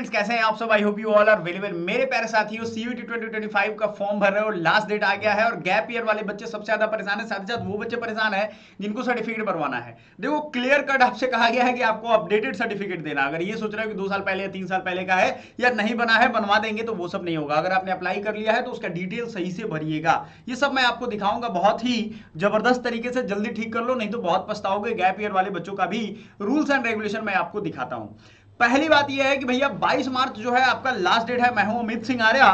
Students, कैसे हैं आप सब? I hope you all are very well. मेरे प्यारे साथियों, सीयूईटी 2025 का फॉर्म भर रहे हो, लास्ट डेट आ गया है और गैप ईयर वाले बच्चे सबसे ज्यादा परेशान है। साथ ही साथ वो बच्चे परेशान है जिनको सर्टिफिकेट बनवाना है। देखो, क्लियर कट आपसे कहा गया है कि आपको अपडेटेड सर्टिफिकेट देना। अगर ये सोच रहे हो कि 2 साल पहले या 3 साल पहले का है या नहीं बना है, बनवा देंगे, तो वो सब नहीं होगा। अगर आपने अप्लाई कर लिया है तो उसका डिटेल सही से भरिएगा। ये सब मैं आपको दिखाऊंगा, बहुत ही जबरदस्त तरीके से। जल्दी ठीक कर लो, नहीं तो बहुत पछताओगे। गैप ईयर वाले बच्चों का भी रूल्स एंड रेगुलेशन मैं आपको दिखाता हूं। पहली बात यह है कि भैया 22 मार्च जो है आपका लास्ट डेट है। मैं हूं अमित सिंह आर्या।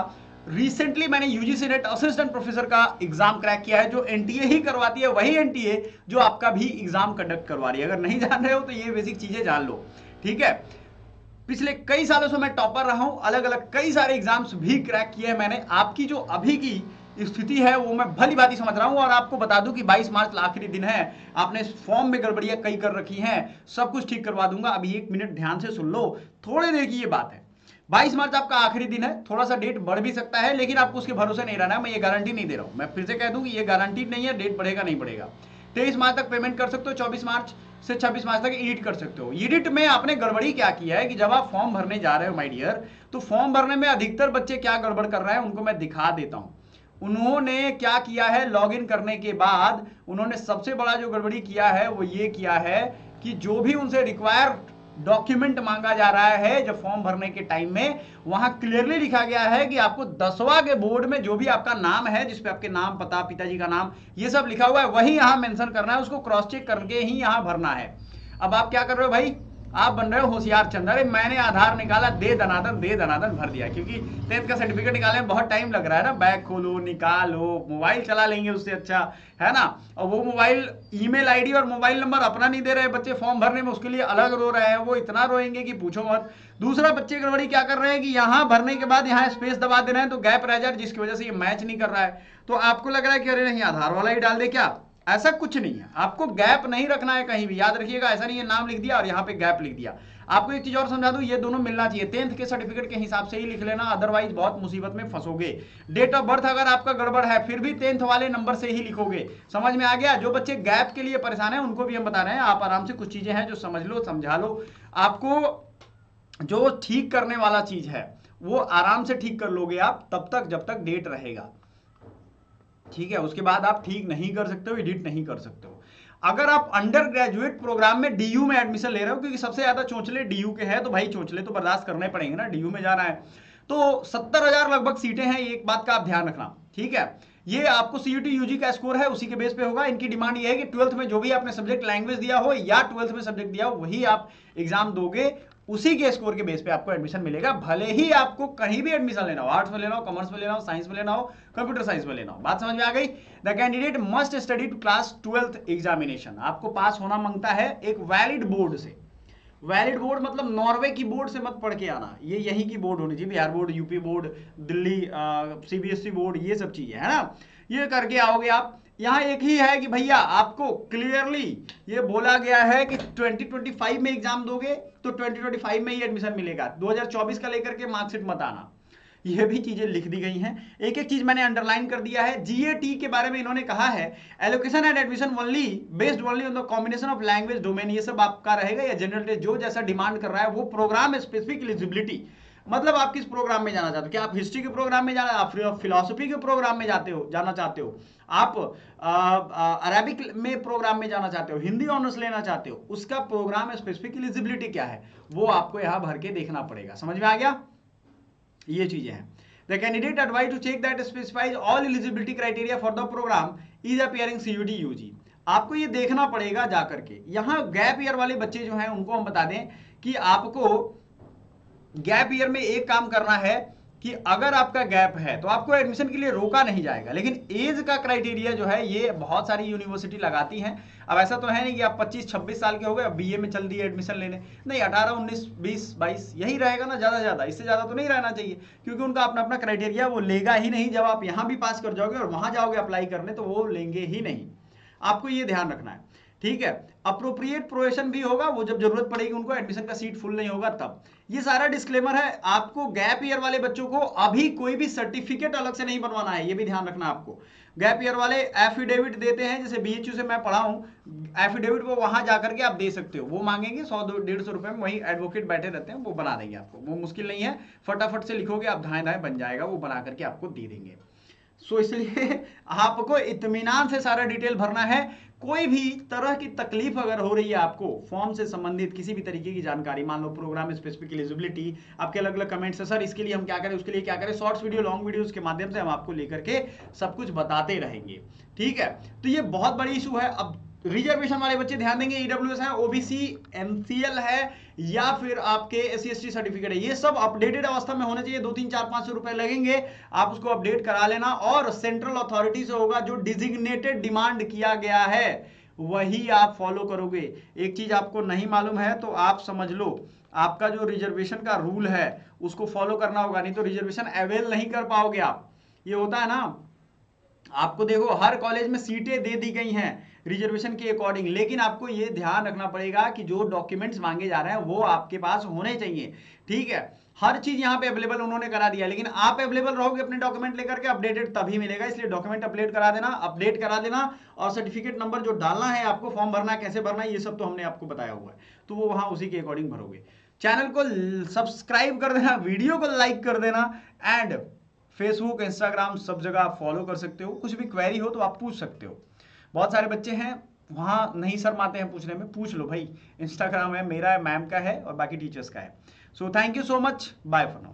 रिसेंटली मैंने यूजीसी नेट असिस्टेंट प्रोफेसर का एग्जाम क्रैक किया है, जो एनटीए ही करवाती है, वही एनटीए जो आपका भी एग्जाम कंडक्ट करवा रही है। अगर नहीं जान रहे हो तो ये बेसिक चीजें जान लो, ठीक है। पिछले कई सालों से मैं टॉपर रहा हूं, अलग अलग कई सारे एग्जाम्स भी क्रैक किए हैं मैंने। आपकी जो अभी की स्थिति है वो मैं भली भांति समझ रहा हूं। और आपको बता दूं कि 22 मार्च आखिरी दिन है। आपने फॉर्म में गड़बड़ियां कई कर रखी हैं, सब कुछ ठीक करवा दूंगा। अभी 1 मिनट ध्यान से सुन लो, थोड़ी देर की ये बात है। 22 मार्च आपका आखिरी दिन है। थोड़ा सा डेट बढ़ भी सकता है, लेकिन आपको उसके भरोसे नहीं रहना है। मैं ये गारंटी नहीं दे रहा हूं। मैं फिर से कह दूं कि ये गारंटी नहीं है, डेट बढ़ेगा नहीं बढ़ेगा। 23 मार्च तक पेमेंट कर सकते हो, 24 मार्च से 26 मार्च तक एडिट कर सकते हो। एडिट में आपने गड़बड़ी क्या किया है कि जब आप फॉर्म भरने जा रहे हो माय डियर, तो फॉर्म भरने में अधिकतर बच्चे क्या गड़बड़ कर रहे हैं उनको मैं दिखा देता हूं। उन्होंने क्या किया है, लॉगिन करने के बाद उन्होंने सबसे बड़ा जो गड़बड़ी किया है वो ये किया है कि जो भी उनसे रिक्वायर्ड डॉक्यूमेंट मांगा जा रहा है जब फॉर्म भरने के टाइम में, वहां क्लियरली लिखा गया है कि आपको 10वां के बोर्ड में जो भी आपका नाम है, जिसपे आपके नाम, पता, पिताजी का नाम, ये सब लिखा हुआ है, वही यहां मेंशन करना है। उसको क्रॉस चेक करके ही यहां भरना है। अब आप क्या कर रहे हो भाई, आप बन रहे हो होशियार चंद। अरे मैंने आधार निकाला, दे दनादन भर दिया, क्योंकि 10th का सर्टिफिकेट निकालने में बहुत टाइम लग रहा है ना। बैग खोलो, निकालो, मोबाइल चला लेंगे उससे अच्छा, है ना। और वो मोबाइल, ईमेल आईडी और मोबाइल नंबर अपना नहीं दे रहे बच्चे फॉर्म भरने में, उसके लिए अलग रो रहे हैं। वो इतना रोएंगे कि पूछो मत। दूसरा, बच्चे गड़बड़ी क्या कर रहे हैं कि यहां भरने के बाद यहां स्पेस दबा दे रहे हैं, तो गैप रह जाए, जिसकी वजह से ये मैच नहीं कर रहा है। तो आपको लग रहा है कि अरे नहीं, आधार वाला ही डाल दे क्या। ऐसा कुछ नहीं है। आपको गैप नहीं रखना है कहीं भी, याद रखिएगा। ऐसा नहीं है नाम लिख दिया और यहाँ पे गैप लिख दिया। आपको एक चीज और समझा दूं, ये दोनों मिलना चाहिए। 10th के सर्टिफिकेट के हिसाब से ही लिख लेना, अदरवाइज बहुत मुसीबत में फंसोगे। डेट ऑफ बर्थ अगर आपका गड़बड़ है, फिर भी 10th वाले नंबर से ही लिखोगे। समझ में आ गया? जो बच्चे गैप के लिए परेशान है उनको भी हम बता रहे हैं, आप आराम से कुछ चीजें हैं जो समझ लो, समझा लो। आपको जो ठीक करने वाला चीज है वो आराम से ठीक कर लोगे आप, तब तक जब तक डेट रहेगा, ठीक है। उसके बाद आप ठीक नहीं कर सकते हो, एडिट नहीं कर सकते हो। अगर आप अंडर ग्रेजुएट प्रोग्राम में डीयू में एडमिशन ले रहे हो, क्योंकि सबसे ज्यादा चोंचले डीयू के हैं, तो भाई चोंचले तो बर्दाश्त करने पड़ेंगे ना, डीयू में जाना है तो 70,000 लगभग सीटें हैं। एक बात का आप ध्यान रखना, ठीक है। ये आपको सीयूटी यूजी का स्कोर है, उसी के बेस पे होगा। इनकी डिमांड ये है कि 12th में जो भी आपने सब्जेक्ट लैंग्वेज दिया हो या 12th में सब्जेक्ट दिया हो, वही आप एग्जाम दोगे, उसी के स्कोर के बेस पे आपको एडमिशन मिलेगा। भले ही आपको कहीं भी एडमिशन लेना हो, आर्ट्स में लेना हो, कॉमर्स में लेना हो, साइंस में लेना हो, कंप्यूटर साइंस में लेना हो। बात समझ में आ गई? The candidate must study to class 12th examination. आपको पास होना मांगता है एक वैलिड बोर्ड से। वैलिड बोर्ड मतलब नॉर्वे की बोर्ड से मत पढ़ के आना, ये यहीं की बोर्ड होनी चाहिए। Bihar board, UP board, Delhi CBSE board, ये सब चीजें है ना, ये करके आओगे आप। यहां एक ही है कि भैया आपको क्लियरली ये बोला गया है कि 2025 में एग्जाम दोगे तो 2025 में ही एडमिशन मिलेगा। 2024 का लेकर के मार्कशीट मत आना। ये भी चीजें लिख दी गई हैं। एक एक चीज मैंने अंडरलाइन कर दिया है। जीएटी के बारे में इन्होंने कहा है, allocation and admission only based only on the combination of language domain. ये सब आपका रहेगा, या जनरल टेस्ट जो जैसा डिमांड कर रहा है वो प्रोग्राम स्पेसिफिक एलिजिबिलिटी। मतलब आप किस प्रोग्राम में जाना चाहते हो? क्या आप हिस्ट्री के प्रोग्राम में जाना, आप फिलोसफी के प्रोग्राम में जाना चाहते हो, आप अरेबिक में प्रोग्राम में जाना चाहते हो, हिंदी ऑनर्स लेना चाहते हो, उसका प्रोग्राम स्पेसिफिक एलिजिबिलिटी क्या है वो आपको यहां भर के देखना पड़ेगा। समझ में आ गया? ये चीजें हैं। The candidate advise to check that specifies all eligibility criteria for the programme is appearing CUET UG. आपको ये देखना पड़ेगा जाकर के। यहां गैप ईयर वाले बच्चे जो हैं उनको हम बता दें कि आपको गैप ईयर में एक काम करना है कि अगर आपका गैप है तो आपको एडमिशन के लिए रोका नहीं जाएगा, लेकिन एज का क्राइटेरिया जो है ये बहुत सारी यूनिवर्सिटी लगाती हैं। अब ऐसा तो है नहीं कि आप 25-26 साल के हो गए अब बीए में चल दिए एडमिशन लेने, नहीं, 18, 19, 20, 22 यही रहेगा ना, ज्यादा ज्यादा, इससे ज्यादा तो नहीं रहना चाहिए, क्योंकि उनका अपना अपना क्राइटेरिया वो लेगा ही नहीं। जब आप यहां भी पास कर जाओगे और वहां जाओगे अप्लाई करने तो वो लेंगे ही नहीं। आपको ये ध्यान रखना है, ठीक है। अप्रोप्रिएट प्रोविजन भी होगा, वो जब जरूरत पड़ेगी उनको, एडमिशन का सीट फुल नहीं होगा तब। ये सारा डिस्क्लेमर है। आपको गैप ईयर वाले बच्चों को अभी कोई भी सर्टिफिकेट अलग से नहीं बनवाना है, ये भी ध्यान रखना आपको। गैप ईयर वाले एफिडेविट देते हैं, जैसे बीएचयू से मैं पढ़ा हूं, एफिडेविट वो वहां जाकर के आप दे सकते हो, वो मांगेंगे 100-150 रुपए में, वही एडवोकेट बैठे रहते हैं, वो बना देंगे आपको, वो मुश्किल नहीं है, फटाफट से लिखोगे आप, धाए धाए बन जाएगा, वो बना करके आपको दे देंगे। सो इसलिए आपको इत्मीनान से सारा डिटेल भरना है। कोई भी तरह की तकलीफ अगर हो रही है आपको फॉर्म से संबंधित किसी भी तरीके की जानकारी, मान लो प्रोग्राम स्पेसिफिक एलिजिबिलिटी, आपके अलग अलग कमेंट्स है, सर इसके लिए हम क्या करें, उसके लिए क्या करें, शॉर्ट्स वीडियो, लॉन्ग वीडियोस के माध्यम से हम आपको लेकर के सब कुछ बताते रहेंगे, ठीक है। तो ये बहुत बड़ी इशू है। अब रिजर्वेशन वाले बच्चे ध्यान देंगे, ईडब्ल्यूएस है, ओबीसी, एमसीएल है, या फिर आपके एससी एसटी सर्टिफिकेट है, ये सब अपडेटेड अवस्था में होने चाहिए। 2-3-4-500 रुपए लगेंगे, आप उसको अपडेट करा लेना, और सेंट्रल अथॉरिटी से होगा, जो डिजिग्नेटेड डिमांड किया गया है वही आप फॉलो करोगे। एक चीज आपको नहीं मालूम है तो आप समझ लो, आपका जो रिजर्वेशन का रूल है उसको फॉलो करना होगा, नहीं तो रिजर्वेशन अवेल नहीं कर पाओगे आप। ये होता है ना, आपको देखो हर कॉलेज में सीटें दे दी गई हैं रिजर्वेशन के अकॉर्डिंग, लेकिन आपको ये ध्यान रखना पड़ेगा कि जो डॉक्यूमेंट्स मांगे जा रहे हैं वो आपके पास होने चाहिए, ठीक है। हर चीज यहाँ पे अवेलेबल उन्होंने करा दिया, लेकिन आप अवेलेबल रहोगे अपने डॉक्यूमेंट लेकर के, अपडेटेड तभी मिलेगा। इसलिए डॉक्यूमेंट अपडेट करा देना, और सर्टिफिकेट नंबर जो डालना है आपको, फॉर्म भरना है, कैसे भरना है, ये सब तो हमने आपको बताया हुआ है, तो वो वहां उसी के अकॉर्डिंग भरोगे। चैनल को सब्सक्राइब कर देना, वीडियो को लाइक कर देना, एंड फेसबुक, इंस्टाग्राम सब जगह आप फॉलो कर सकते हो। कुछ भी क्वेरी हो तो आप पूछ सकते हो। बहुत सारे बच्चे हैं वहाँ नहीं शर्माते हैं पूछने में, पूछ लो भाई, इंस्टाग्राम है, मेरा है, मैम का है, और बाकी टीचर्स का है। So thank you so much, bye for now.